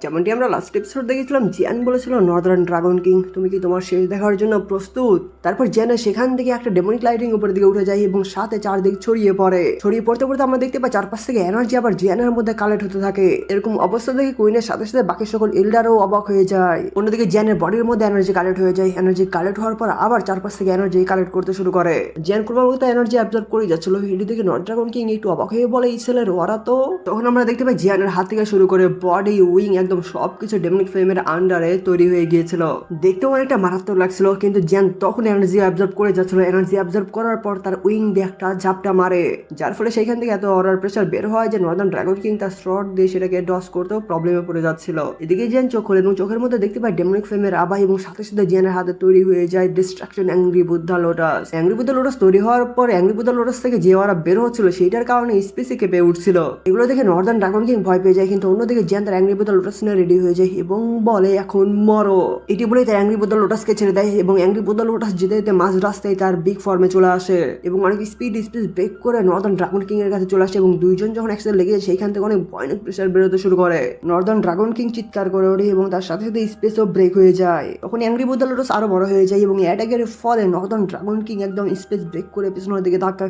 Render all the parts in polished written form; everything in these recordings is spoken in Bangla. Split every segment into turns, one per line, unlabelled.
যেমনটি আমরা লাস্ট এপিসোড দেখেছিলাম, জিয়ান বলেছিল নর্দার্ন ড্রাগন কিং তুমি কি তোমার শেষ দেখার জন্য প্রস্তুত। তারপর জিয়ান সেখান থেকে একটা ডেমনিক লাইটিং উপরের দিকে উঠে যায় এবং সাথে চারদিক ছড়িয়ে পড়তে পড়তে আমরা দেখতে পাই চারপাশ থেকে এনার্জি আবার জিয়ানের মধ্যে কালেক্ট হতে থাকে। এরকম অবস্থা দেখে কুইনের সাথে সাথে বাকি সকল এল্ডারও অবাক হয়ে যায়। অন্যদিকে জিয়ানের বডির মধ্যে এনার্জি কালেক্ট হয়ে যায়। এনার্জি কালেক্ট হওয়ার পর আবার চারপাশ থেকে এনার্জি কালেক্ট করতে শুরু করে। জিয়ান ক্রমাগত এনার্জি অ্যাবজর্ব করে যাচ্ছিল। এটি দেখে নর্থ ড্রাগন কিং একটু অবাক হয়ে বলে, এই ছেলের ওরা তো। তখন আমরা দেখতে পাই জিয়ানের হাত থেকে শুরু করে বডি, উইং একদম সবকিছু ডেমনিক ফ্লেমের আন্ডারে তৈরি হয়ে গিয়েছিল। দেখতেও অনেকটা মারাত্মক লাগছিল, কিন্তু জিয়ান তখন এনার্জি অ্যাবজর্ব করে যাচ্ছিল। এনার্জি অ্যাবজর্ব করার পর তার উইং দিয়ে একটা ঝাপটা মারে, যার ফলে সেইখান থেকে এত অরার প্রেসার বের হয় যে নর্দার্ন ড্রাগন কিং তার শর্ট দিয়ে সেটাকে ডস করতেও প্রবলেমে পড়ে যাচ্ছিল। এদিকে জিয়ান চোখ খোলে এবং চোখের মধ্যে দেখতে পায় ডেমনিক ফ্লেমের আভা এবং সাথে সাথে জিয়ানের হাতে তৈরি হয়ে যায় destruction angry Buddha lotus. Angry Buddha lotus তৈরি হওয়ার পর অ্যাংরি বুদ্ধা লোটাস থেকে যে ওরা বের হচ্ছিল সেইটার কারণে স্পেসে কেঁপে উঠছিল। এগুলো দেখে নর্দার্ন ড্রাগন কিং ভয় পেয়ে যায়, কিন্তু অন্যদিকে জিয়ান তার অ্যাংরি বুদ্ধা লোটাস নিয়ে রেডি হয়ে যায় এবং বলে এখন মরো। এটি বলে তার অ্যাংরি বুদ্ধা লোটাসকে ছেড়ে দেয় এবং অ্যাংরি বুদ্ধা লোটাস যেতে যেতে মাঝ রাস্তায় তার বিগ ফর্মে চলে আসে এবং অনেক স্পিড ব্রেক করে নর্দার্ন ড্রাগন কিং এর কাছে চলে আসে এবং দুইজন যখন একসাথে লেগে যায় সেইখান থেকে অনেক ভয়ানক প্রেসার বেরোতে শুরু করে। নর্দার্ন ড্রাগন কিং চিৎকার করে ওঠে এবং তার সাথে সাথে স্পেসও ব্রেক হয়ে যায়। তখন অ্যাংরি বুদ্ধা লোটাস আরো বড় হয়ে যায় এবং অ্যাটাকের ফলে নর্দার্ন ড্রাগন কিং একদম স্পেস ব্রেক করে পিছনের দিকে ধাক্কা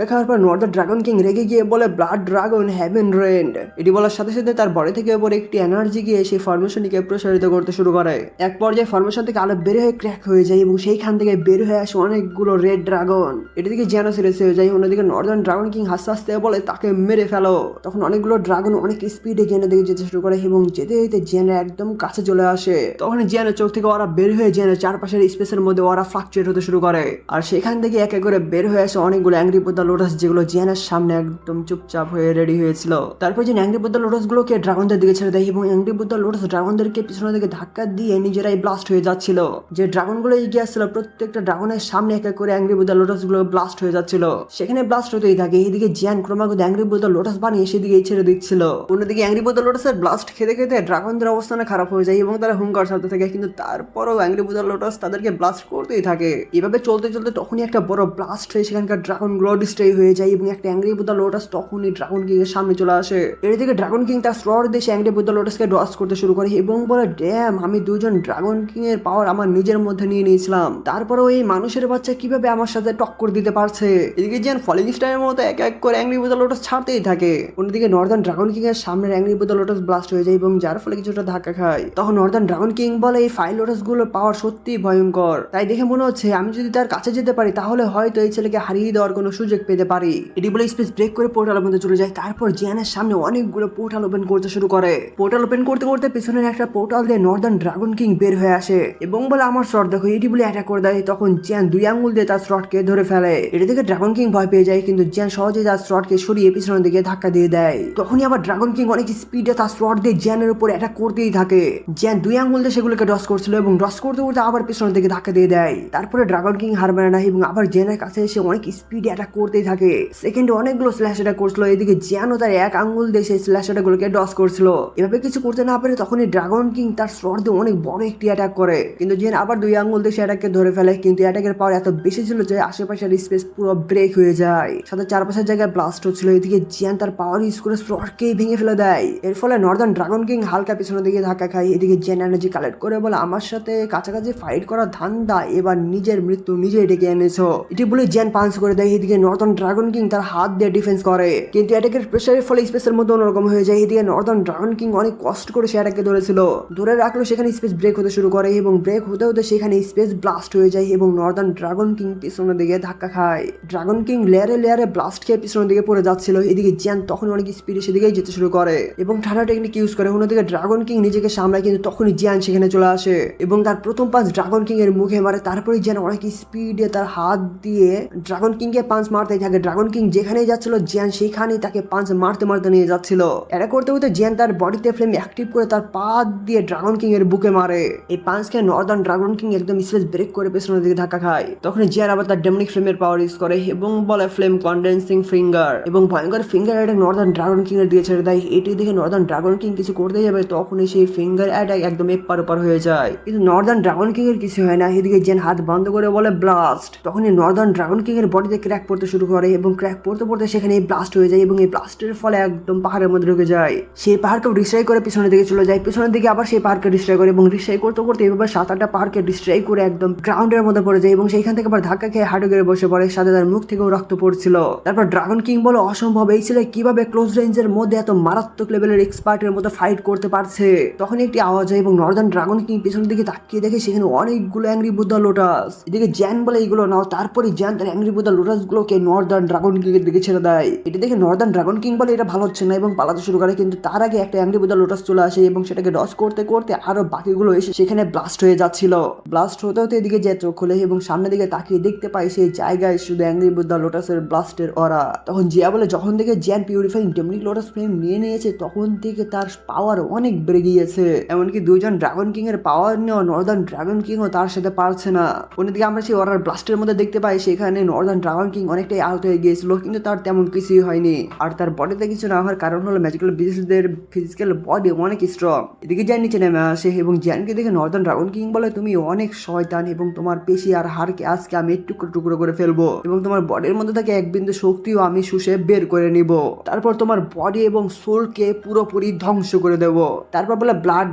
খাওয়ার পর নর্দার্ন ড্রাগন কিং রেগে গিয়ে বলে ব্লাড ড্রাগন হ্যাভেন রেন্ড। এটি বলার সাথে সাথে তার বডি থেকে উপরে একটি এনার্জি গিয়ে সেই ফরমেশনটিকে প্রসারিত করতে শুরু করে। এক পর্যায়ে ফরমেশন থেকে আলো বের হয়ে ক্র্যাক হয়ে যায় এবং সেইখান থেকে বের হয়ে আসে অনেকগুলো রেড ড্রাগন। এটি থেকে জিয়ানো সিরিয়াস হয়ে যায়। অন্যদিকে নর্দার্ন ড্রাগন কিং হাসতে হাসতে বলে তাকে মেরে ফেলো। তখন অনেকগুলো ড্রাগন অনেক স্পিডে জিয়ানের দিকে যেতে শুরু করে এবং যেতে যেতে জিয়ানের একদম কাছে চলে আসে। তখন জিয়ানের চোখ থেকে ওরা বের হয়ে জিয়ানের চারপাশের স্পেসের মধ্যে ওরা ফ্লাকচুয়েট হতে শুরু করে আর সেখান থেকে এক এক করে বের হয়ে আসে অনেকগুলো অ্যাংরি বুদ্ধা লোটাস যেগুলো জিয়ানের সামনে একদম চুপচাপ হয়ে রেডি হয়েছিল। তারপর যে অ্যাংরি বুদ্ধা লোটাস গুলোকে ড্রাগনদের দিকে ছেড়ে দেয় এবং অ্যাংরি বুদ্ধা লোটাস ড্রাগনদেরকে পিছনের দিকে ধাক্কা দিয়ে নিজেরাই ব্লাস্ট হয়ে যাচ্ছিল। যে ড্রাগন গুলো এগিয়ে আসছিল প্রত্যেকটা ড্রাগনের সামনে এক এক করে অ্যাংরি বুদ্ধা লোটাস গুলো ব্লাস্ট হয়ে যাচ্ছিল। সেখানে ব্লাস্ট হতেই থাকে। এইদিকে জিয়ান ক্রমাগত অ্যাংরি বুদ্ধা লোটাস বানিয়ে সেদিকে ছেড়ে দিচ্ছিল। অন্যদিকে অ্যাংরি বুদ্ধা লোটাসের ব্লাস্ট খেতে খেতে ড্রাগনদের অবস্থানে খারাপ হয়ে যায় এবং তারা হুঙ্কার ছাড়তে থাকে, কিন্তু তারপরও অ্যাংরি বুদ্ধা লোটাস তাদেরকে ব্লাস্ট করতেই থাকে। এভাবে চলতে চলতে তখনই একটা বড় ব্লাস্ট হয়ে সেখানকার ড্রাগন গুলো ডিস্ট্রয় হয়ে যায় এবং একটা অ্যাংরি বুদ্ধা লোটাস তখনই ড্রাগন কিং এর সামনে চলে আসে। এদিকে ড্রাগন কিং তার স্লট দিয়ে অ্যাংরি বুদ্ধা লোটাসকে ডস করতে শুরু করে এবং বলে ড্যাম, আমি দুজন ড্রাগন কিং এর পাওয়ার আমার নিজের মধ্যে নিয়ে নিয়েছিলাম, তারপরেও এই মানুষের বাচ্চা কিভাবে আমার সাথে টক্কর দিতে পারছে। এদিকে জিয়ান ফলিং স্টারের মতো এক এক করে অ্যাংরি বুদ্ধা লোটাস ছাড়তেই থাকে। অন্যদিকে নর্দার্ন ড্রাগন কিং এর সামনের অ্যাংরি বুদ্ধা লোটাস ব্লাস্ট হয়ে যায় এবং যার ফলে কিছুটা ধাক্কা খায়। তখন নর্দার্ন ড্রাগন কিং বলে এই ফাইল লোটাস গুলোর পাওয়ার সত্যি ভয়ঙ্কর, তাই দেখে মনে হচ্ছে আমি যদি তার কাছে যেতে পারি তাহলে হয়তো এই ছেলেকে হারিয়ে দেওয়ার কোনো সুযোগ পেতে পারি। এটি বলে স্পেস ব্রেক করে পোর্টালের মধ্যে চলে যায়। তারপর জিয়ানের সামনে অনেকগুলো পোর্টাল ওপেন করতে শুরু করে। পোর্টাল ওপেন করতে করতে পিছনের একটা পোর্টাল দিয়ে নর্দার্ন ড্রাগন কিং বের হয়ে আসে এবং বলে আমার শট দেখো। এটি বলে অ্যাটাক করে দেয়। তখন জিয়ান দুই আঙ্গুল দিয়ে তার শটকে ধরে ফেলে। এটি থেকে ড্রাগন কিং ভয় পেয়ে যায়, কিন্তু জিয়ান সহজে তার শটকে সরিয়ে পিছনের দিকে ধাক্কা দিয়ে দেয়। তখনই আবার ড্রাগন কিং অনেক স্পিডে তার শট দিয়ে জিয়ানের উপর অ্যাটাক করতেই থাকে। জিয়ান দুই আঙ্গুল দিয়ে সেগুলোকে ডস করছিল এবং ডস করতে করতে আবার পিছনের দিকে ধাক্কা দিয়ে দেয়। তারপরে ড্রাগন কিং হার মানে না এবং আবার জিয়ানের কাছে এসে অনেক স্পিডে অ্যাটাক করতেই থাকে। সেকেন্ডে অনেকগুলো স্ল্যাশ অ্যাটাক করছিল। এদিকে জিয়ানও তার এক আঙ্গুল দিয়ে সেই স্ল্যাশ অ্যাটাক গুলোকে ডস করছিল। এভাবে কিছু করতে না পারে তখনই ড্রাগন কিং তার শট দিয়ে অনেক বড় একটি অ্যাটাক করে, কিন্তু জিয়ান আবার দুই আঙ্গুল দিয়ে সে অ্যাটাককে ধরে ফেলে। কিন্তু অ্যাটাকের পাওয়ার এত বেশি ছিল যে আশেপাশের স্পেস পুরো ব্রেক হয়ে যায়, সাথে চারপাশের জায়গায় ব্লাস্ট হচ্ছিল। এদিকে জিয়ান তার পাওয়ার ইউজ করে শটকেই ভেঙে ফেলে দেয়। এর ফলে নর্দার্ন ড্রাগন কিং হালকা পিছনের দিকে ধাক্কা খায়। এদিকে জিয়ান এনার্জি কালেক্ট করে বলে আমার সাথে কাছাকাছি ফাইট করার ধান্দা এবার নিজের মৃত্যু নিজেই ডেকে এনেছো। এটি বলে জিয়ান পাঞ্চ করে দেয়। এদিকে নর্দার্ন ড্রাগন কিং তার হাত দিয়ে ডিফেন্স করে, কিন্তু অ্যাটাকের প্রেসারের ফলে স্পেসের মধ্যে অন্যরকম হয়ে যায়। এদিকে নর্দার্ন ড্রাগন কিং অনেক কষ্ট করে সে অ্যাটাককে ধরেছিল, ধরে রাখলো। সেখানে স্পেস ব্রেক হতে শুরু করে এবং ব্রেক হতে হতে সেখানে স্পেস ব্লাস্ট হয়ে যায় এবং নর্দার্ন ড্রাগন কিং পিছনের দিকে ধাক্কা খায়। ড্রাগন কিং লেয়ারে লেয়ারে ব্লাস্ট খেয়ে পিছনের দিকে পড়ে যাচ্ছিল। এদিকে জিয়ান তখন অনেক স্পিডে সেদিকেই যেতে শুরু করে এবং ঠান্ডা টেকনিক ইউজ করে। অন্যদিকে ড্রাগন কিং নিজেকে সামলায়, কিন্তু তখনই জিয়ান সেখানে চলে আসে এবং তার প্রথম পাঁচ ড্রাগন কিং এর মুখে মারে। তারপরে জিয়ান অনেক স্পিডে তার হাত দিয়ে ড্রাগন কিং কে পাঁচ মারতেই থাকে। ড্রাগন কিং যেখানেই যাচ্ছিল জিয়ান সেইখানেই তাকে পাঁচ মারতে মারতে নিয়ে যাচ্ছিল। এটা করতে করতে জিয়ান তার বডিতে ফ্লেম অ্যাক্টিভ করে তার পা দিয়ে ড্রাগন কিং এর বুকে মারে। এই পাঁচকে নর্দার্ন ড্রাগন কিং একদম স্পেস ব্রেক করে পেছনের দিকে ধাক্কা খায়। তখন জিয়ান আবার তার ডেমনিক ফ্লেমের পাওয়ার ইউজ করে এবং বলে ফ্লেম কন্ডেন্সিং ফিঙ্গার এবং ভয়ঙ্কর finger attack Northern dragon king এর দিয়ে ছেড়ে দেয়। এটি দেখে নর্দার্ন ড্রাগন কিং কিছু করতে যাবে তখনই সেই ফিঙ্গার অ্যাটাক একদম এপার ওপার হয়ে যায়, কিন্তু নর্দার্ন ড্রাগন কিং এর কিছু হয় না। এদিকে জিয়ান হাত বন্ধ করে বলে ব্লাস্ট। তখনই নর্দার্ন ড্রাগন কিং এর বডিতে ক্র্যাক পড়তে শুরু করে এবং ক্র্যাক পড়তে পড়তে সেখানে ব্লাস্ট হয়ে যায় এবং এই ব্লাস্টের ফলে একদম পাহাড়ের মধ্যে ঢুকে যায়। সেই পাহাড়কেও ডিস্ট্রয় ডিস্ট্রয় করে পিছনের দিকে চলে যায়, পিছনের দিকে আবার সেই পার্কে ডিস্ট্রয় করে এবং ডিস্ট্রয় করতে করতে এভাবে 7-8টা পার্কে ডিস্ট্রয় করে একদম গ্রাউন্ডের মধ্যে পড়ে যায় এবং সেইখান থেকে আবার ধাক্কা খেয়ে হাঁটু গেড়ে বসে পড়ে, সাথে তার মুখ থেকেও রক্ত পড়ছিল। তারপর ড্রাগন কিং বলে অসম্ভব, এই ছেলে কিভাবে ক্লোজ রেঞ্জের মধ্যে এত মারাত্মক লেভেলের এক্সপার্টের মতো ফাইট করতে পারছে। তখন একটি আওয়াজ হয় এবং নর্দার্ন ড্রাগন কিং পিছনের দিকে তাকিয়ে দেখে সেখানে অনেকগুলো অ্যাংরি বুদ্ধা লোটাস। এদিকে জ্যান বলে এইগুলো নাও, তারপরে জ্যান তার অ্যাংরি বুদ্ধা লোটাস গুলোকে নর্দার্ন ড্রাগন কিং এর দিকে ছেড়ে দেয়। এটা দেখে নর্দার্ন ড্রাগন কিং বলে এটা ভালো হচ্ছে না এবং পালাতে শুরু করে, কিন্তু তার আগে একটা অ্যাংরি বুদ্ধা লোটাস চলে আসে এবং সেটাকে ডস করতে করতে আরো বাকিগুলো এসে সেখানে ব্লাস্ট হয়ে যাচ্ছিল। ব্লাস্ট হতে হতে এদিকে যে চোখ খুলে এবং সামনের দিকে তাকিয়ে দেখতে পাই সেই জায়গায় শুধু অ্যাংরি বুদ্ধা লোটাসের ব্লাস্টের অরা। তখন জিয়া বলে যখন থেকে Gen purifying demonic lotus flame নিয়ে নিয়েছে তখন থেকে তার পাওয়ার অনেক বেড়ে গিয়েছে, এমনকি দুইজন ড্রাগন কিং এর পাওয়ার নেওয়া নর্দার্ন ড্রাগন কিংও তার সাথে পারছে না। অন্যদিকে আমরা সেই অরার ব্লাস্টের মধ্যে দেখতে পাই সেখানে নর্দার্ন ড্রাগন কিং অনেকটাই আহত হয়ে গিয়েছিল, কিন্তু তার তেমন কিছুই হয়নি। আর তার বডিতে কিছু না হওয়ার কারণ হলো ম্যাজিক্যাল বিস্টদের ফিজিক্যাল বডি অনেক স্ট্রং। এদিকে জ্যান নিচে নেমে আসে এবং জ্যানকে দেখে নর্দার্ন ড্রাগন কিং বলে তুমি অনেক শয়তান এবং তোমার পেশি আর হাড়কে আজকে আমি টুকরো টুকরো করে ফেলবো এবং তোমার বডির মধ্যে থেকে এক বিন্দু শক্তিও আমি শুষে বের করে নিব, তারপর তোমার বডি এবং সোলকে পুরোপুরি ধ্বংস করে দেব। তারপর বলে ব্লাড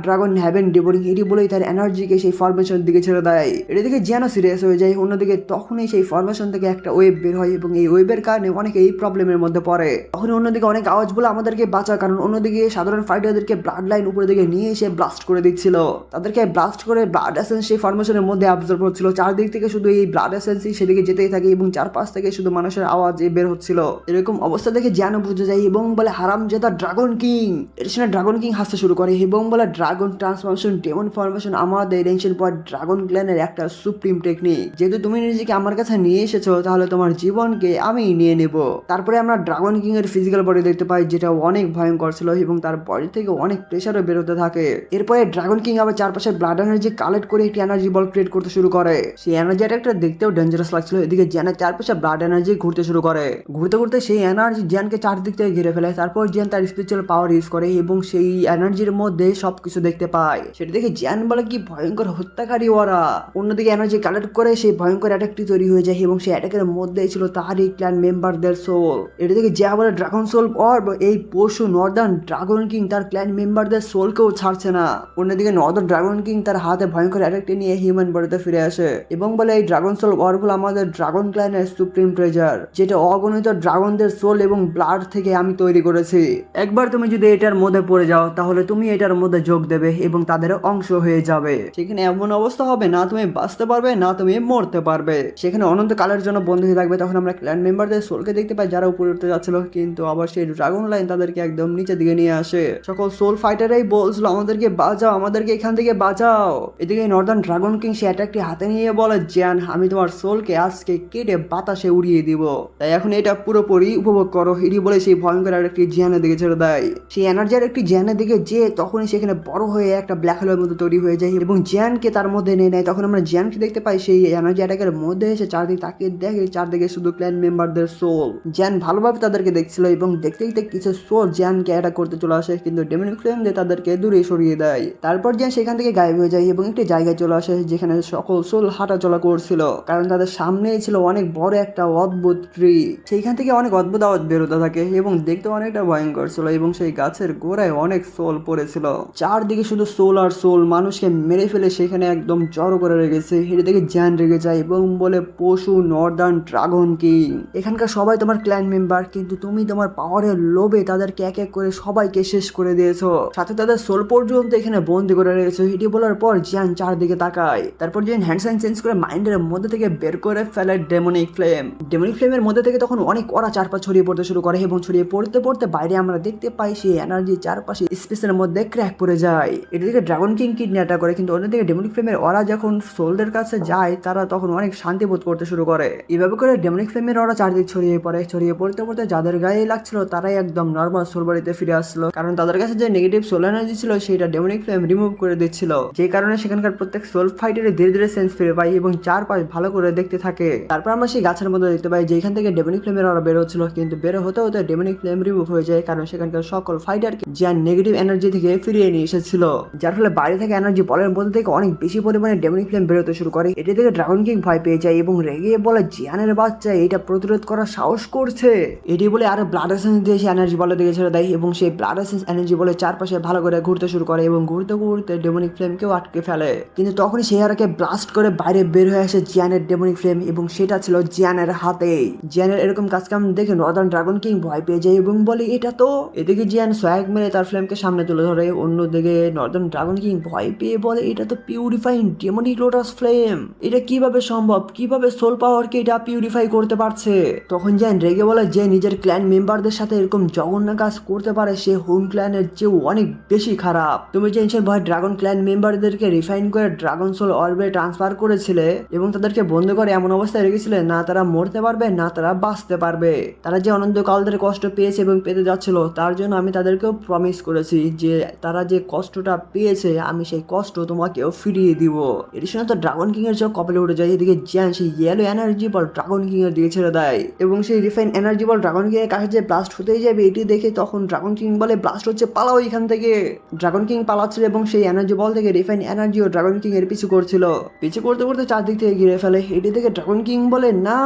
ড্রাগন হ্যাভেন ডিবোরিং, এটি বলেই তার এনার্জিকে সেই ফরমেশনের দিকে ছেড়ে দেয়। এটা দিকে জ্যানও সিরিয়াস হয়ে যায়। অন্যদিকে তখনই সেই ফরমেশন থেকে একটা ওয়েব বের হয় এবং এই ওয়েবের কারণে অনেকে এই প্রবলেমের মধ্যে পড়ে। তখন অন্যদিকে অনেক আওয়াজ বলে আমাদেরকে বাঁচা, কারণ অন্যদিকে সাধারণ ফাইটারদেরকে ব্লাড লাইন উপরের দিকে নিয়ে এসে ব্লাস্ট করে দিচ্ছিল। তাদেরকে ব্লাস্ট করে ব্লাড এসেন্স সেই ফরমেশনের মধ্যে অ্যাবজর্ব হচ্ছিল, চারদিক থেকে শুধু এই ব্লাড এসেন্সই সেদিকে যেতেই থাকে এবং চারপাশ থেকে শুধু মানুষের আওয়াজ বের হচ্ছিল। এরকম অবস্থা দেখে জ্যানও বুঝে যায় এবং বলে হারামজাদা ড্রাগন কিং। এর শুনে ড্রাগন কিং হাসতে শুরু করে এবং বলে ড্রাগন ট্রান্সফরমেশন ডেমন ফরমেশন আমাদের এনশিয়েন্ট পয়েন্ট ড্রাগন ক্ল্যানের একটা সুপ্রিম টেকনিক, যেহেতু তুমি নিজেকে আমার কাছে নিয়ে এসেছো তাহলে তোমার জীবনকে আমি নিয়ে নেব। তারপরে আমরা ড্রাগন কিং এর ফিজিক্যাল বডি দেখতে পাই যেটা অনেক ভয়ঙ্কর ছিল এবং তার বডি থেকে অনেক প্রেসারও বেরোতে থাকে। এরপরে ড্রাগন কিং আবার চারপাশে ব্লাড এনার্জি কালেক্ট করে একটি এনার্জি বল ক্রিয়েট করতে শুরু করে। সেই এনার্জি অ্যাটাকটা দেখতেও ডেঞ্জারাস লাগছিল। এদিকে জ্যানের চারপাশে ব্লাড এনার্জি ঘুরতে শুরু করে, ঘুরতে ঘুরতে সেই এনার্জি জ্যানকে চারদিক থেকে ঘিরে ফেলে। তারপর জ্যান তার স্পিরিচুয়াল পাওয়ার ইউজ করে এবং সেই এনার্জির মধ্যে সবকিছু দেখতে পায়। সেটা দেখে জ্যান বলে কি ভয়ঙ্কর হত্যাকারী ওরা। অন্যদিকে এনার্জি কালেক্ট করে সেই ভয়ঙ্কর অ্যাটাকটি তৈরি হয়ে যায় এবং সেই অ্যাটাকের মধ্যে ছিল তারই ক্ল্যান মেম্বারদের সোল। এটা দেখে জ্যান বলে ড্রাগন সোল অর্ব, এই পশু নর্দার্ন ড্রাগন কিং তার ক্ল্যান মেম্বারদের সোলকেও ছাড়ছে না। অন্যদিকে নর্দার্ন ড্রাগন কিং তার হাতে ভয়ঙ্কর অ্যাটাকটি নিয়ে হিউম্যান বডিতে ফিরে আসে এবং বলে এই ড্রাগন সোল অর্ব হলো আমাদের ড্রাগন ক্ল্যানের সুপ্রিম ট্রেজার, যেটা অগণিত ড্রাগনদের সোল এবং ব্লাড থেকে আমি তৈরি করেছি। একবার তুমি যদি এটার মধ্যে পড়ে যাও তাহলে তুমি এটার মধ্যে যোগ দেবে এবং তাদের অংশ হয়ে যাবে। সেখানে এমন অবস্থা হবে না তুমি বাঁচতে পারবে না তুমি মরতে পারবে, সেখানে অনন্তকালের জন্য বন্ধ হয়ে থাকবে। তখন আমরা ক্ল্যান মেম্বারদের সোলকে দেখতে পাই যারা উপরে উঠতে যাচ্ছিল, কিন্তু আবার সেই ড্রাগন লাইন তাদেরকে একদম নিচের দিকে নিয়ে আসে। সকল সোল ফাইটারই বলছিল আমাদেরকে বাঁচাও, আমাদেরকে এখান থেকে বাঁচাও। এদিকে নর্দার্ন ড্রাগন কিং সে অ্যাটাকটি হাতে নিয়ে বলে জ্যান আমি তোমার সোলকে আজকে কেটে বাতাসে উড়িয়ে দিব, তাই এখন এটা পুরোপুরি উপভোগ করো। এটি বলে সেই ভয়ঙ্কর একটি জ্যানের দিকে ছেড়ে দেয়। সেই এনার্জির একটি জ্যানের দিকে যে তখনই সেখানে বড় হয়ে একটা ব্ল্যাক হোলের মধ্যে তৈরি হয়ে যায় এবং জ্যানকে তার মধ্যে নিয়ে নেয়। তখন আমরা জ্যানকে দেখতে পাই সেই এনার্জি অ্যাটাকের মধ্যে এসে চারদিকে তাকিয়ে দেখে চারদিকে শুধু ক্ল্যান মেম্বারদের সোল। জ্যান ভালোভাবে তাদেরকে দেখছিল এবং দেখতে দেখতে কিছু সোল জ্যানকে অ্যাটাক করতে চলে আসে, কিন্তু ডেমনিক ফ্লেম দিয়ে তাদেরকে দূরে সরিয়ে দেয়। তারপর জ্যান সেখান থেকে গায়েব হয়ে যায় এবং একটি জায়গায় চলে আসে যেখানে সকল সোল হাঁটাচলা করছিল, কারণ তাদের সামনেই ছিল অনেক বড় একটা অদ্ভুত ট্রি। সেইখান থেকে অনেক অদ্ভুত আওয়াজ বেরোতে থাকে এবং দেখতে অনেকটা ভয়ঙ্কর ছিল এবং সেই গাছের গোড়ায় অনেক সোল পড়েছিল। চারদিকে শুধু সোল আর সোল, মানুষকে মেরে ফেলে সেখানে একদম জড়ো করে রেখেছে। এটা দেখে জ্যান রেগে যায় এবং বলে পশু নর্দার্ন ড্রাগন কিং, এখানকার সবাই তোমার ক্ল্যান মেম্বার, কিন্তু তুমি তোমার পাওয়ারের লোভে তাদেরকে এক এক করে সবাইকে শেষ করে দিয়েছো, সাথে তাদের সোল পর্যন্ত এখানে বন্দি করে রেখেছো। এটি বলার পর জ্যান চারদিকে তাকায়। তারপর জ্যান হ্যান্ড সাইন চেঞ্জ করে মাইন্ডের মধ্যে থেকে বের করে ফেলে ডেমনিক ফ্লেম। ডেমনিক ফ্লেমের মধ্যে থেকে তখন অনেক ওরা চারপাশ ছড়িয়ে পড়তে শুরু করে এবং ছড়িয়ে পড়তে পড়তে বাইরে আমরা দেখতে পাই সেই এনার্জি চারপাশে স্পেসের মধ্যে ক্র্যাক পড়ে যায়। এদিকে ড্রাগন কিং কিডনি অ্যাটাক করে, কিন্তু অন্যদিকে ডেমনিক ফ্লেমের ওরা যখন সোলদের কাছে যায় তারা তখন অনেক শান্তি বোধ করতে শুরু করে। এভাবে করে ডেমনিক ফ্লেমের ওরা চারদিক ছড়িয়ে পড়ে। ছড়িয়ে পড়তে পড়তে যাদের গায়ে লাগছিল তারাই একদম নর্মাল সোল বাড়িতে ফিরে আসছিল, কারণ তাদের কাছে যে নেগেটিভ সোল এনার্জি ছিল সেটা ডেমনিক ফ্লেম রিমুভ করে দিচ্ছিল, যে কারণে সেখানকার প্রত্যেক সোল ফাইটারে ধীরে ধীরে সেন্স ফিরে পায় এবং চারপাশ ভালো করে দেখতে থাকে। তারপর আমরা সেই গাছের মধ্যে দেখতে পাই যেখান থেকে ডেমনিক ফ্লেমের ওরা বের হচ্ছিল, কিন্তু বের হতে হতে ডেমনিক ফ্লেম রিমুভ হয়ে যায়, কারণ সেখানকার সকল ফাইটারকে জ্যান নেগেটিভ এনার্জি থেকে ফিরিয়ে নিয়ে এসেছিল, যার ফলে বাইরে থেকে এনার্জি বলের মধ্যে থেকে অনেক বেশি পরিমাণে ডেমনিক ফ্লেম বেরোতে শুরু করে। এটি থেকে ড্রাগন কিং ভয় পেয়ে যায় এবং রেগে বলে জ্যানের বাচ্চা এটা প্রতিরোধ করার সাহস করছে। এটি বলে আরো ব্লাড এসেন্স দিয়ে সে এনার্জি বলের দিকে ছেড়ে দেয় এবং সেই ব্লাড এসেন্স এনার্জি বলে চারপাশে ভালো করে ঘুরতে শুরু করে এবং ঘুরতে ঘুরতে ডেমনিক ফ্লেমকেও আটকে ফেলে। কিন্তু তখনই সেহারাকে ব্লাস্ট করে বাইরে বের হয়ে আসে জিয়ানের ডেমনিক ফ্লেম এবং সেটা ছিল জিয়ানের হাতেই। জিয়ানের এরকম কাজকাম দেখে নর্দার্ন ড্রাগন কিং ভয় পেয়ে যায় এবং বলে এটা তো। এদিকে জিয়ান সোয়াগ মেরে তার ফ্লেমকে সামনে তুলে ধরে, অন্যদিকে নর্দার্ন ড্রাগন কিং ভয় পেয়ে বলে এটা তো পিউরিফাইং ডেমনিক লোটাস ফ্লেম, এটা কিভাবে সম্ভব, কিভাবে সোল পাওয়ারকে এটা পিউরিফাই করতে পারছে। তখন জিয়ান রেগে বলে যে নিজের ক্ল্যান মেম্বারদের সাথে এরকম জঘন্য কাজ করতে পারে সে হোম ক্ল্যানের চেয়েও অনেক বেশি খারাপ। তুমি যে এনশিয়েন্ট ভয়েড ড্রাগন ক্ল্যান মেম্বারদেরকে রিফাইন করে ড্রাগন সোল অর্বে ট্রান্সফার করেছিলে এবং তাদেরকে বন্ধ করে এমন অবস্থায় রেখেছিলে না তারা মরতে পারবে না তারা বাঁচতে পারবে। তারা যে অনন্তকাল ধরে কষ্ট পেয়েছে এবং পেতে যাচ্ছিল তার জন্য আমি তাদেরকেও প্রমিস করেছি যে তারা যে কষ্টটা পেয়েছে আমি সেই কষ্ট তোমাকেও ফিরিয়ে দিব। এর সঙ্গে তো ড্রাগন কিং এর চোখ কপালে উঠে যায়। এদিকে জিয়ান সেই ইয়েলো এনার্জি বল ড্রাগন কিং এর দিকে ছেড়ে দেয় এবং সেই রিফাইন এনার্জি বল ড্রাগন কিং এর কাছে যে ব্লাস্ট হতেই যাবে এটি দেখে তখন ড্রাগন কিং বলে ব্লাস্ট হচ্ছে, পালাও এখান থেকে। ড্রাগন কিং পালাচ্ছিল এবং সেই এনার্জি বল থেকে রিফাইন এনার্জি ও ড্রাগন কিং এর পিছু করছিল। পিছু করতে করতে চারদিক থেকে ঘিরে ফেলে। এটি থেকে ড্রাগন কিং বলে না।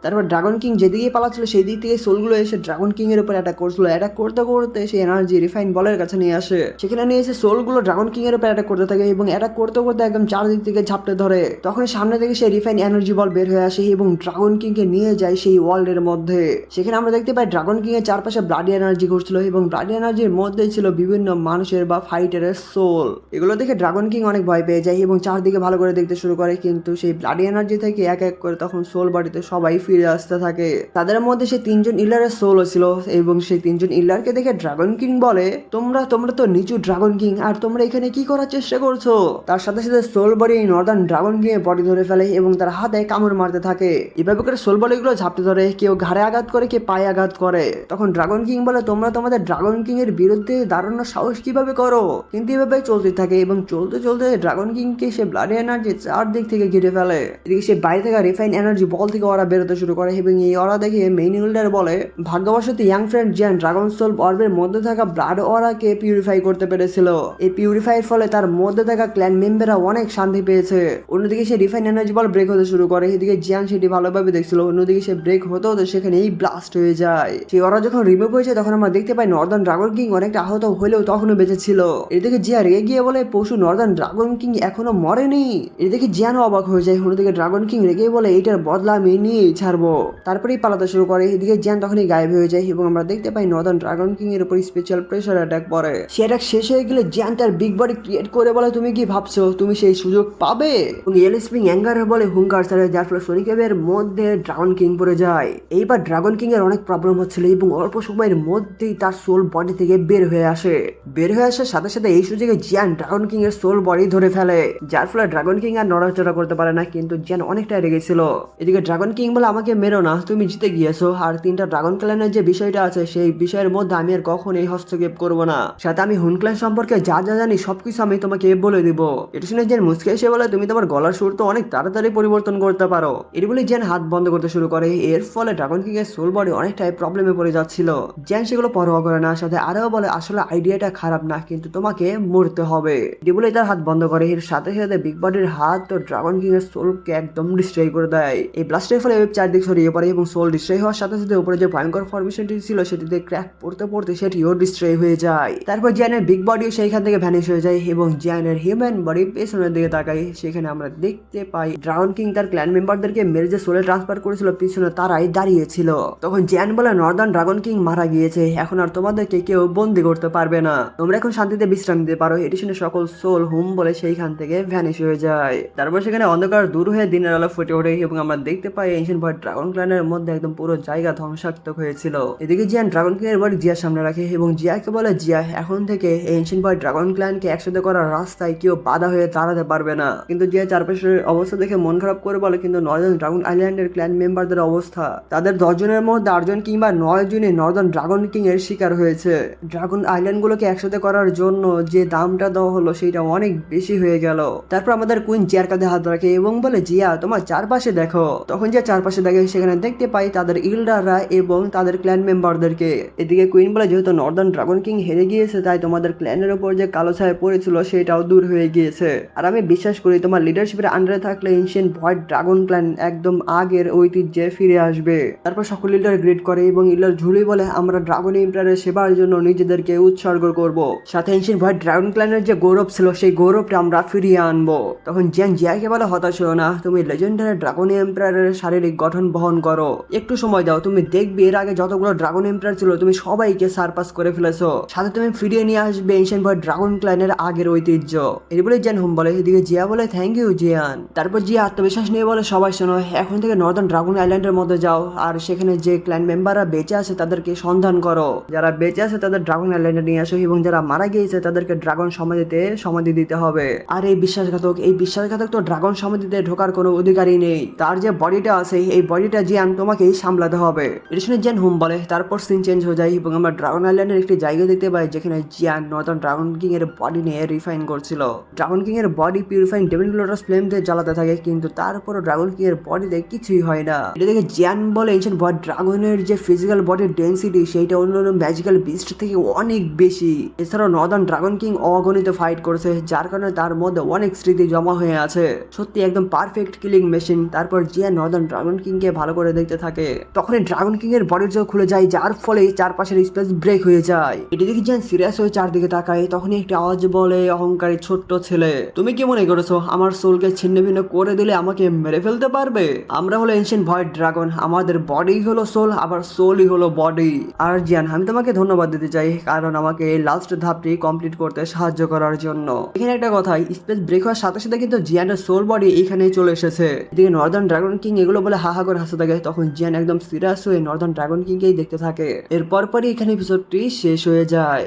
তারপর ড্রাগন কিং যেদিকে পালাচ্ছিল সেই দিক থেকে সোলগুলো এসে ড্রাগন কিং এর উপর অ্যাটাক করছিল। অ্যাটাক করতে করতে সেই এনার্জি রিফাইন বলের কাছে নিয়ে আসে। সেখানে নিয়ে এসে সোলগুলো ড্রাগন কিং এর উপর অ্যাটাক করতে থাকে এবং অ্যাটাক করতে করতে একদম চারদিক থেকে ঝাপটে ধরে। তখন সামনে থেকে সেই রিফাইন এনার্জি বল বের হয়ে আসে এবং ড্রাগন কিং কে নিয়ে যায় সেই ওয়ার্ল্ডের মধ্যে। সেখানে আমরা দেখতে পাই ড্রাগন কিং এর চারপাশে ব্লাডি এনার্জি ঘুরছিল এবং ব্লাডি এনার্জির মধ্যে ছিল বিভিন্ন মানুষের বা ফাইটারের সোল। এগুলো দেখে ড্রাগন কিং অনেক ভয় পেয়ে যায় এবং চারদিকে ভালো করে দেখতে শুরু করে। কিন্তু সেই ব্লাডি এনার্জি থেকে এক এক করে তখন সোল বডিতে সবাই ফিরে আসতে থাকে। তাদের মধ্যে সেই তিনজন ইলারের সোলও ছিল এবং সেই তিনজন ইলারকে দেখে ড্রাগন কিং বলে তোমরা তো নিচু ড্রাগন কিং আর তোমরা এখানে কি করার চেষ্টা করছো। তার সাথে সাথে soul body northern dragon king এর বডি ধরে ফেলে এবং তার হাতে কামড় মারতে থাকে। এভাবে করে সোল বডিগুলো ঝাপটে ধরে, কেউ ঘাড়ে আঘাত করে কেউ পায়ে আঘাত করে। তখন ড্রাগন কিং বলে তোমরা তোমাদের ড্রাগন কিং এর বিরুদ্ধে দাঁড়ানোর সাহস কিভাবে করো। কিন্তু এভাবে চলতে থাকে এবং চলতে চলতে ড্রাগন কিং কে সে ব্লাডি এনার্জি চারদিক থেকে ঘিরে ফেলে। এদিকে সে বাইরে থেকে রিফাইন এনার্জি বল থেকে ওরা বেরোতে শুরু করে এবং এই ওরা দেখে মেইন ইল্ডার বলে ভাগ্যবশত ইয়াং ফ্রেন্ড জিয়ান ড্রাগন সোল অর্বের মধ্যে থাকা ব্লাড ওরাকে পিউরিফাই করতে পেরেছিল। এই পিউরিফাইয়ের ফলে তার মধ্যে থাকা ক্ল্যান মেম্বাররা অনেক শান্তি পেয়েছে। অন্যদিকে সে রিফাইন এনার্জি বল ব্রেক হতে শুরু করে। এদিকে জিয়ান সেটি ভালোভাবে দেখছিল। অন্যদিকে সে ব্রেক হতে হতে সেখানে এই ব্লাস্ট হয়ে যায়। সেই ওরা যখন রিমুভ হয়েছে তখন আমরা দেখতে পাই নর্দার্ন ড্রাগন কিং অনেকটা আহত হলেও তখনও বেঁচে ছিল। এদিকে জিয়া রেগে গিয়ে বলে পশু নর্দার্ন ড্রাগন কিং এখনো মরেনি। এদিকে জিয়ানও অবাক হয়ে যায়। অন্যদিকে ড্রাগন কিং রেগে বলে এইটার বদলা আমি নিয়েই ছাড়বো। তারপরেই পালাতে শুরু করে। এদিকে জিয়ান তখনই গায়েব হয়ে যায় এবং আমরা দেখতে পাই নর্দার্ন ড্রাগন কিং এর উপর স্পেশাল প্রেসার অ্যাটাক পড়ে। সে অ্যাটাক শেষ হয়ে গেলে জিয়ান তার বিগ বডি ক্রিয়েট করে বলে তুমি কি ভাবছো তুমি সেই সুযোগ পাবে। এবং এল স্প্রিং অ্যাঙ্গার বলে হুঙ্কার ছাড়ে, যার ফলে সনিকেবের মধ্যে ড্রাগন কিং পড়ে যায়। এইবার ড্রাগন কিং এর অনেক প্রবলেম হচ্ছিল এবং অল্প সময়ের মধ্যেই তার সোল বডি থেকে বের হয়ে আসে। বের হয়ে আসার সাথে সাথে এই সুযোগে জিয়ান ড্রাগন কিং এর সোল বডি ধরে ফেলে, যার ফলে ড্রাগন কিং আর নড়াচড়া করতে পারে না। কিন্তু জিয়ান অনেকটা রেগেছিল। এদিকে ড্রাগন কিং বলে আমাকে মেরো না, তুমি জিতে গিয়েছো আর তিনটা ড্রাগন ক্ল্যানের যে বিষয়টা আছে সেই বিষয়ের মধ্যে আমি আর কখনোই হস্তক্ষেপ করবো না। সাথে আমি হুন ক্ল্যান সম্পর্কে যা যা জানি সবকিছু আমি তোমাকে বলে দিব। এটা শুনে জিয়ান মুচকে এসে বলে তুমি তোমার গলার সুর তো অনেক তাড়াতাড়ি পরিবর্তন করতে পারো। এর বলে জিয়ান হাত বন্ধ করতে শুরু করে। এর ফলে ড্রাগন কিং এর সোল বডি অনেকটাই প্রবলেমে পড়ে যাচ্ছিল। জিয়ান সেগুলো পরোয়া করে না, সাথে আরও বলে আসলে আইডিয়াটা খারাপ না কিন্তু তোমাকে মরতে হবে। এটি বলে তার হাত বন্ধ করে। এর সাথে সাথে বিগ বডির হাত তো ড্রাগন কিং এর সোলকে একদম ডিস্ট্রয় করে দেয়। এই ব্লাস্টের ফলে চারদিক ছড়িয়ে পড়ে এবং সোল ডিস্ট্রয় হওয়ার সাথে সাথে উপরে যে ভয়ঙ্কর ফরমেশনটি ছিল সেটিতে ক্র্যাক পড়তে পড়তে সেটিও ডিস্ট্রয় হয়ে যায়। তারপর জিয়ানের বিগ বডিও সেইখান থেকে ভ্যানিশ হয়ে যায় এবং জিয়ানের হিউম্যান বডি পেছনের দিকে তাকাই। সেখানে আমরা দেখতে পাই ড্রাগন কিং তার ক্ল্যান মেম্বারদেরকে মেরে যে সোলে ট্রান্সফার করেছিল পিছনে তারাই দাঁড়িয়েছিল। তখন জিয়ান বলে নর্দার্ন ড্রাগন কিং মারা গিয়েছে, এখন আর তোমাদেরকে কেউ বন্দি করতে পারবে না, তোমরা এখন শান্তিতে বিশ্রাম নিতে পারো। এটি শুনে সকল সোল হুম বলে সেইখান থেকে ভ্যানিশ হয়ে যায়। তারপর সেখানে অন্ধকার দূর হয়ে দিনের আলো ফুটে ওঠে এবং আমরা দেখতে পাই এনশিয়েন্ট ভয়েড ড্রাগন ক্ল্যানের মধ্যে একদম পুরো জায়গা ধ্বংসাত্মক হয়েছিল। এদিকে জিয়ান ড্রাগন কিং এর বডি জিয়ার সামনে রাখে এবং জিয়াকে বলে জিয়া এখন থেকে এনশিয়েন্ট ভয়েড ড্রাগন ক্ল্যানকে একসাথে করার রাস্তায় কেউ বাধা হয়ে দাঁড়াতে পারবে না। কিন্তু জিয়া চারপাশের অবস্থা দেখে মন খারাপ করে বলে কিন্তু নর্দার্ন ড্রাগন আইল্যান্ডের ক্ল্যান মেম্বারদের অবস্থা, তাদের 10 জনের মধ্যে 8 জন কিংবা 9 জনই নর্দার্ন ড্রাগন কিং এর শিকার হয়েছে। ড্রাগন আইল্যান্ড গুলোকে একসাথে করার জন্য যে দামটা দেওয়া হলো সেটা অনেক বেশি হয়ে গেল। তারপর আমাদের কুইন জিয়ার কাঁধে হাত রাখে এবং বলে জিয়া তোমার চারপাশে দেখো। তখন জিয়া চারপাশে দেখে সেখানে দেখতে পাই তাদের ইল্ডাররা এবং তাদের ক্ল্যান মেম্বারদেরকে। এদিকে কুইন বলে যেহেতু নর্দার্ন ড্রাগন কিং হেরে গিয়েছে তাই তোমাদের ক্ল্যানের উপর যে কালো ছায়া পড়েছিল সেটাও দূর হয়ে গিয়েছে। আর আমি বিশ্বাস করি তোমার লিডারশিপের আন্ডারে থাকলে এনশিয়েন্ট ভয়েড ড্রাগন ক্ল্যান একদম আগের ঐতিহ্যে ফিরে আসবে। তারপর সকল লিডার গ্রিট করে এবং ইল্ডার ঝুলি বলে আমরা ড্রাগন এম্পায়ারের সেবার জন্য নিজেদেরকে উৎসর্গ করব, সাথে এনশিয়েন্ট ভয়েড ড্রাগন ক্ল্যানের যে গৌরব ছিল সেই গৌরবটা আমরা ফিরিয়ে আনবো। তখন জিয়ান জিয়াকে বলে, হতাশ হও না, তুমি লেজেন্ডারি ড্রাগন এম্পায়ারের শারীরিক গঠন বহন করো, একটু সময় দাও, তুমি দেখবে এর আগে যতগুলো ড্রাগন এম্পায়ার ছিল তুমি সবাইকে সারপাস করে ফেলেছো, সাথে তুমি ফিরিয়ে নিয়ে আসবে এনশিয়েন্ট ভয়েড ড্রাগন ক্ল্যানের আগের ঐতিহ্য। এই বলে জিয়ান হুম বলে। এদিকে জিয়া বলে, থ্যাংক ইউ জিয়ান। তারপর জিয়া আত্মবিশ্বাস নিয়ে বলে, সবাই শোনো, এখন থেকে নর্দার্ন ড্রাগন আইল্যান্ডের মধ্যে যাও, আর সেখানে যে ক্ল্যান মেম্বাররা বেঁচে আছে তাদেরকে সন্ধান করো, যারা বেঁচে আছে তাদের ড্রাগন আইল্যান্ডে নিয়ে আসো, এবং যারা মারা গিয়েছে তাদেরকে ড্রাগন সমাধিতে সমাধি দিতে হবে। আর এই বিশ্বাসঘাতক তো ড্রাগন সমাধিতে ঢোকার কোনো অধিকারই নেই, তার যে বডিটা আছে এই বডিটা জিয়ান তোমাকেই সামলাতে হবে। এটা শুনে জিয়ান হুম বলে। তারপর সিন চেঞ্জ হয়ে যায় এবং আমরা ড্রাগন আইল্যান্ডের একটি জায়গা দেখতে পাই যেখানে জিয়ান নর্দার্ন ড্রাগন কিং এর বডি নিয়ে রিফাইন করছিল। ড্রাগন কিং এর body purifying demon lotus flame দিয়ে জ্বালাতে থাকে, কিন্তু তারপরও ড্রাগন কিং এর বডিতে কিছুই হয় না। এটা দেখে জিয়ান বলে, এনশিয়েন্ট ভয়েড ড্রাগনের যে ফিজিক্যাল বডির ডেন্সিটি সেইটা অন্যান্য ম্যাজিক্যাল বিস্ট থেকে অনেক বেশি। এছাড়াও নর্দার্ন ড্রাগন কিং অগণিত ফাইট করেছে, যার কারণে তার মধ্যে অনেক স্মৃতি জমা হয়ে আছে, সত্যি একদম পারফেক্ট কিলিং মেশিন। তারপর জিয়ান নর্দার্ন ড্রাগন কিং কে ভালো করে দেখতে থাকে, তখনই ড্রাগন কিং এর বডির চোখ খুলে যায়, যার ফলে চারপাশের স্পেস ব্রেক হয়ে যায়। এটি দেখে জিয়ান সিরিয়াস হয়ে চারদিকে তাকায়, তখনই একটি আওয়াজ বলে, অহংকারী ছোট্ট ছেলে, তুমি কি মনে করেছো আমার সোলকে ছিন্ন ভিন্ন করে দিলে আমাকে মেরে ফেলতে পারবে? আমরা হলো এনশিয়েন্ট ভয়েড ড্রাগন, আমাদের বডি হলো সোল, আবার সোলই হলো বডি। আর জিয়ান, আমি তোমাকে ধন্যবাদ দিতে চাই, কারণ আমাকে এই লাস্ট ধাপটি কমপ্লিট করতে সাহায্য করার জন্য। এখানে একটা কথা, স্পেস ব্রেক হওয়ার সাথে সাথে কিন্তু জিয়ানের সোল বডি এইখানেই চলে এসেছে। এদিকে নর্দার্ন ড্রাগন কিং এগুলো বলে হাহা করে হাসতে থাকে, তখন জিয়ান একদম সিরিয়াস হয়ে নর্দার্ন ড্রাগন কিংকেই দেখতে থাকে। এর পরপরই এখানে এপিসোডটি শেষ হয়ে যায়।